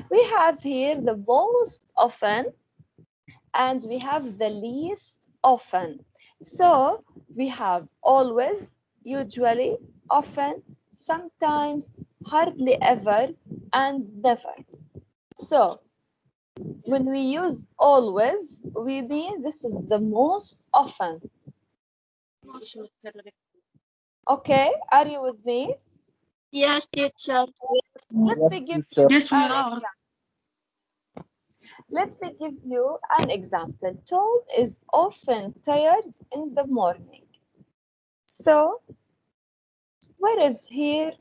We have here the most often and we have the least often. So we have always, usually, often, sometimes, hardly ever, and never. So when we use always, we mean this is the most often. Okay, are you with me? Yes, teacher. Let Yes, me give you teacher. Yes, we an are. example. Let me give you an example. Tom is often tired in the morning. So, where is here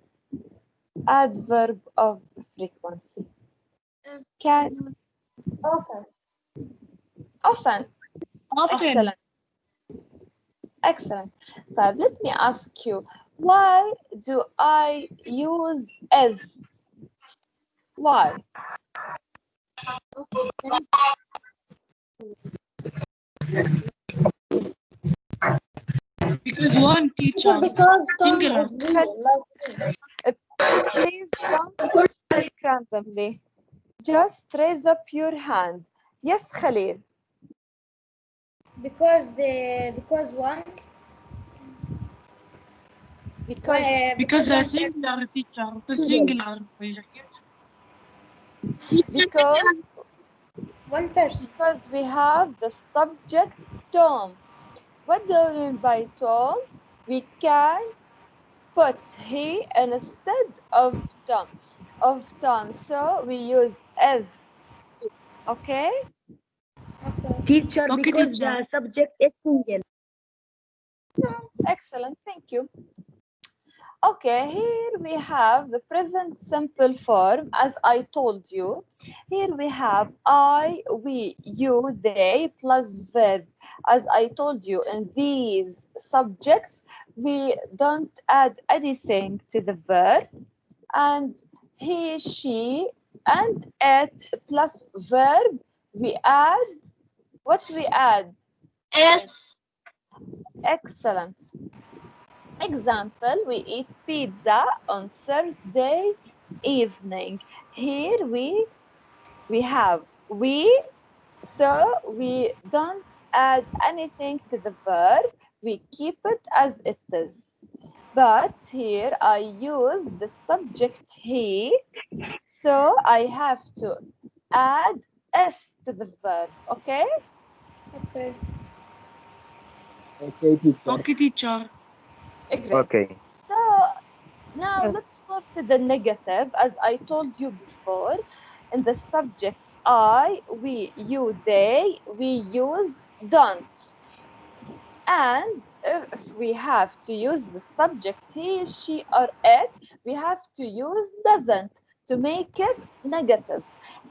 adverb of frequency? Can Often. often. Often. Excellent. Excellent. طيب, let me ask you, why do I use as? Why? Because one teacher. Because Tom Singular. is real, Please don't speak randomly. Just raise up your hand. Yes, Khalil. because one Because a singular teacher. The singular. because one person. because we have the subject Tom. What do you mean by Tom? We can put he instead of Tom. So we use as. Okay? Teacher, Okay, because teacher. the subject is single. Excellent. Thank you. Okay, here we have the present simple form as I told you. Here we have I, we, you, they plus verb. As I told you, in these subjects, we don't add anything to the verb. And he, she, and it plus verb, we add, what we add? S. Excellent. Example, we eat pizza on Thursday evening. Here we have we, so we don't add anything to the verb. We keep it as it is. But here I use the subject he, so I have to add s to the verb. Okay? Okay. Okay, teacher. Okay, teacher. Great. Okay. So now let's move to the negative. As I told you before, in the subjects I, we, you, they, we use don't. And if we have to use the subjects he, she, or it, we have to use doesn't to make it negative.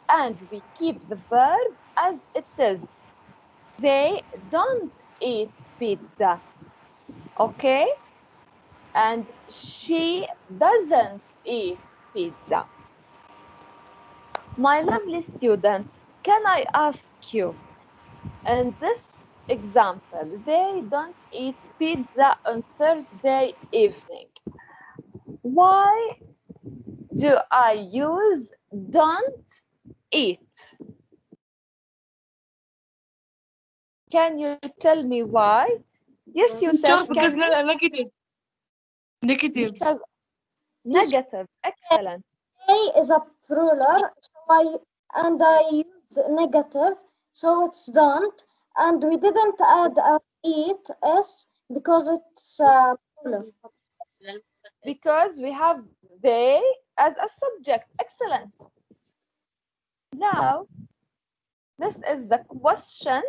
And we keep the verb as it is. They don't eat pizza. Okay? And she doesn't eat pizza. My lovely students, can I ask you, in this example, they don't eat pizza on Thursday evening. Why do I use don't eat? Can you tell me why? Yes, Teacher, Yusuf, because can you? negative. Negative. Because negative, excellent. A is a plural, and I used negative, so it's don't. And we didn't add it s because it's plural. Because we have they as a subject. Excellent. Now, this is the question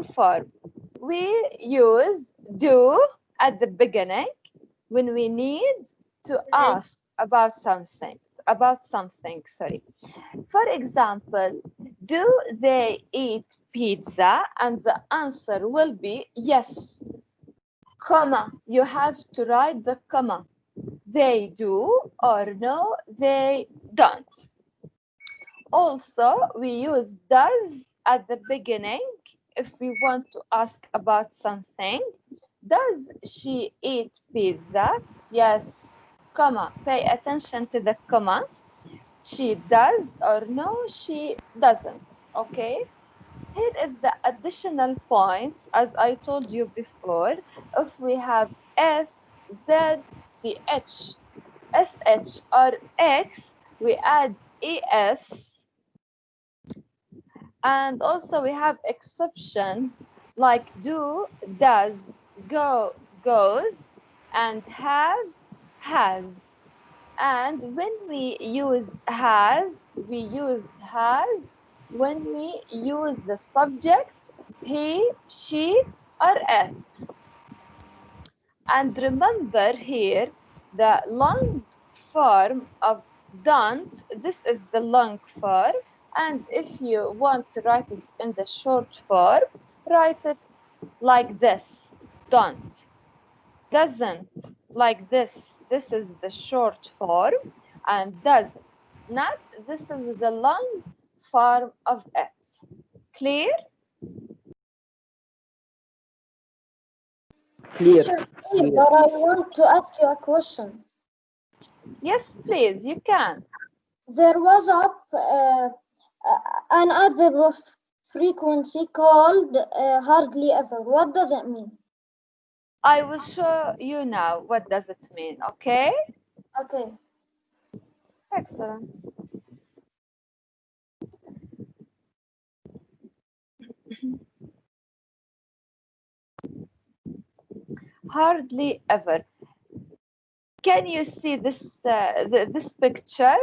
form. We use do at the beginning when we need to ask about something, sorry. For example, do they eat pizza? And the answer will be yes, comma. You have to write the comma. They do or no, they don't. Also, we use does at the beginning if we want to ask about something. Does she eat pizza? Yes, comma. Pay attention to the comma. she does, or no, she doesn't. Okay. Here is the additional points, as I told you before. If we have S, Z, CH, SH, or X, we add ES. And also we have exceptions like do, does, go, goes, and have, has. And when we use has, we use has when we use the subjects he, she, or it. And remember here, the long form of don't, this is the long form. And if you want to write it in the short form, write it like this, don't. Doesn't, like this. This is the short form. And does not, this is the long form of it. Clear? Clear. Teacher, but I want to ask you a question. Yes, please, you can. There was an adverb of frequency called hardly ever. What does it mean? I will show you now what does it mean, okay? Okay. Excellent. Hardly ever. Can you see this this picture?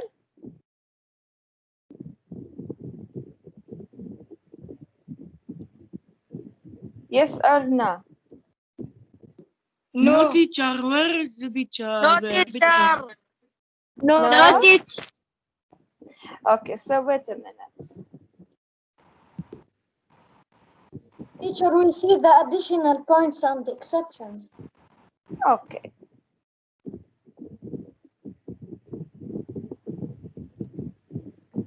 Yes or no? No, teacher. Where is the picture? No, The teacher. picture? No? No, teacher. Okay, so wait a minute. Teacher, we see the additional points and exceptions. Okay.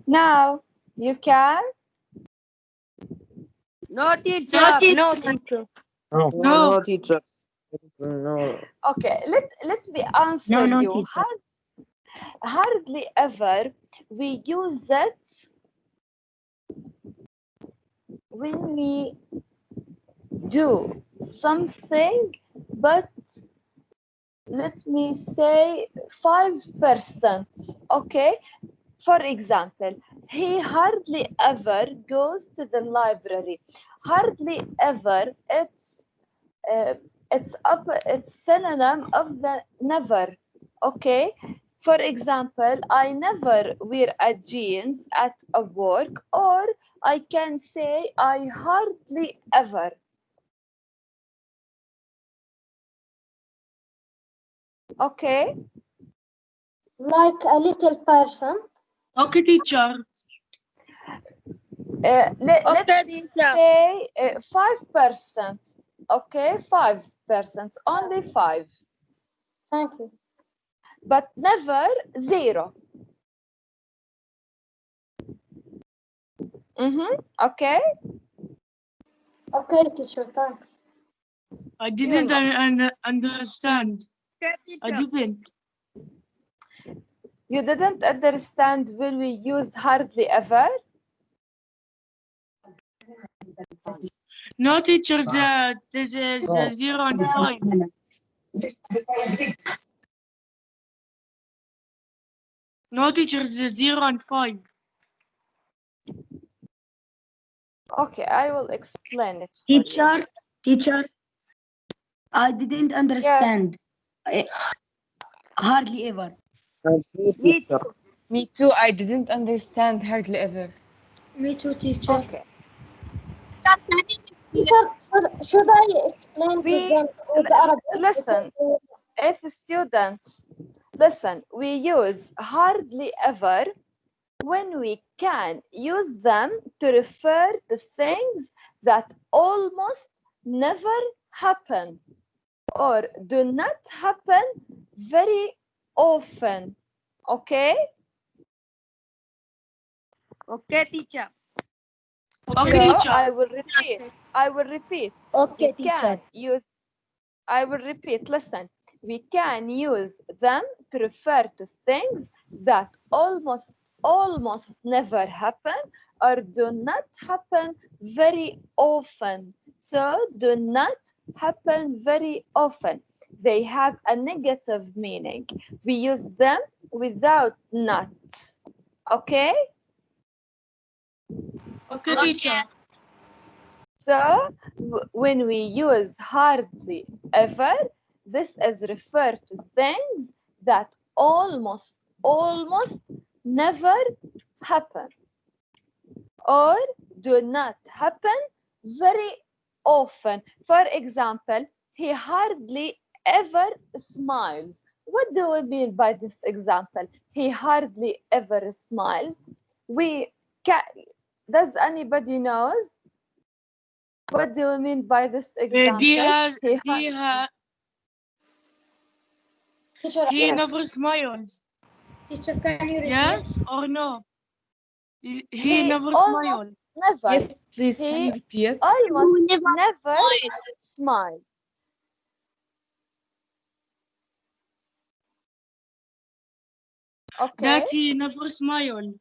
Now you can. No, teacher. No, teacher. No, teacher. No, No. no, teacher. No. Okay, let me answer No, you. teacher. Hardly ever we use it when we do something, but let me say 5%. Okay, for example, he hardly ever goes to the library. Hardly ever, it's synonym of the never. Okay, for example, I never wear a jeans at a work, or I can say I hardly ever. Okay. Like a little person. Okay, teacher. Let me say 5%. Okay, 5%, only 5, Thank you. but never 0. Okay. Okay, teacher, thanks. I didn't understand. I didn't. You didn't understand when we use hardly ever? No, teacher. This is 0 and 5. No, teacher. The 0 and 5. Okay, I will explain it for you. Teacher, I didn't understand. Hardly ever. Teacher. Me too. I didn't understand hardly ever. Me too, teacher. Okay. Teacher, should I explain to them with Arabic? Listen, 8th students, listen, we use hardly ever when we can use them to refer to things that almost never happen or do not happen very often. Okay? Okay, teacher. Okay, So teacher. I will repeat. Okay, We can use, I will repeat, listen. We can use them to refer to things that almost almost never happen or do not happen very often. So do not happen very often. They have a negative meaning. We use them without not. Okay? Okay, teacher. So when we use hardly ever, this is referred to things that almost never happen or do not happen very often. For example, he hardly ever smiles. What do we mean by this example? He hardly ever smiles. Does anybody knows? What do we mean by this example? Teacher, He Yes. never smiles. teacher, can you repeat? Yes or no? He He never almost smiles. never. Yes, please, can He you repeat? almost never smile. Okay. That he never smiles.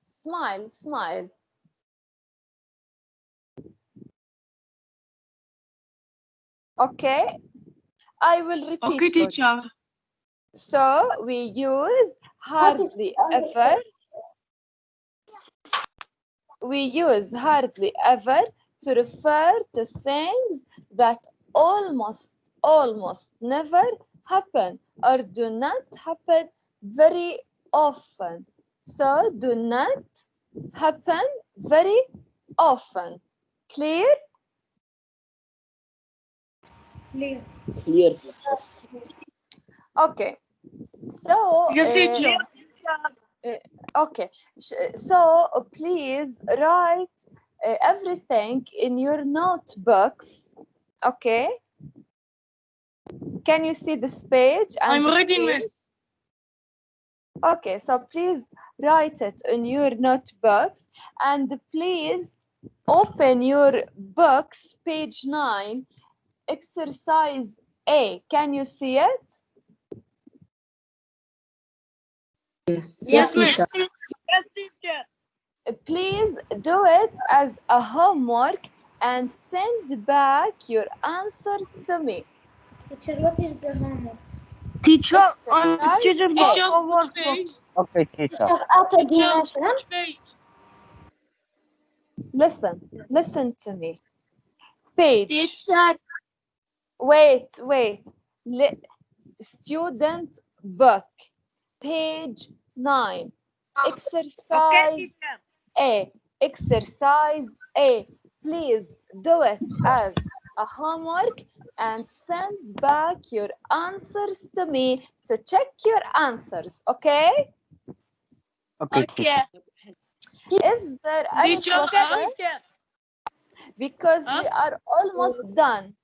Smile. Okay. I will repeat. Okay, for you. teacher. So we use hardly ever. We use hardly ever to refer to things that almost never happen or do not happen very often. So do not happen very often. Clear? Clear. Clear, teacher. Okay. So Yes, teacher. okay. So please write everything in your notebooks. Okay. Can you see this page? And I'm this ready, page? miss. Okay, so please write it in your notebooks and please open your books, page 9, exercise A. Can you see it? Yes. Yes, miss. Please do it as a homework and send back your answers to me. Teacher, what is the homework? Teacher, Exercise student A. Teacher, which page? Okay, teacher. Teacher, at Teacher, explanation. which page? Listen to me. Page. Teacher. Wait. Student book, page 9. Exercise A. Exercise A. Please do it as a homework and send back your answers to me to check your answers, okay? Okay, teacher. Is there any Teacher, question? Because we Us? are almost done.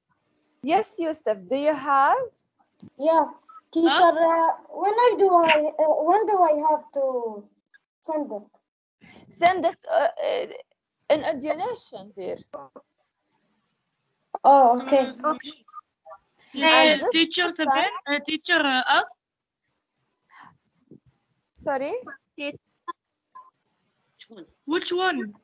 Yes, Yusuf, do you have? Yeah. Teacher, when do I have to send it? Send it in a donation, dear. Oh, okay. And this Teacher lesson- 7, teacher F. Sorry? Which one?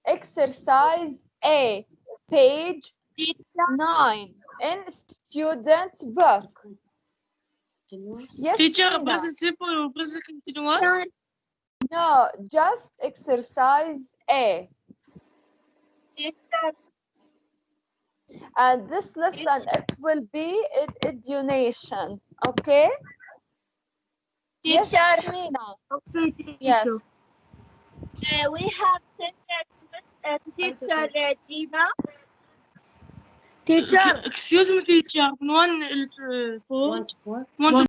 Exercise A, page 9 in student book. Yes, Teacher, Tina. present simple or present continuous? No, just exercise A. And this lesson, it will be in donation, okay? Yes, Tina. Yes. We have sent teacher Gina. Excuse me, teacher. From 1 to 4. 1 to 4.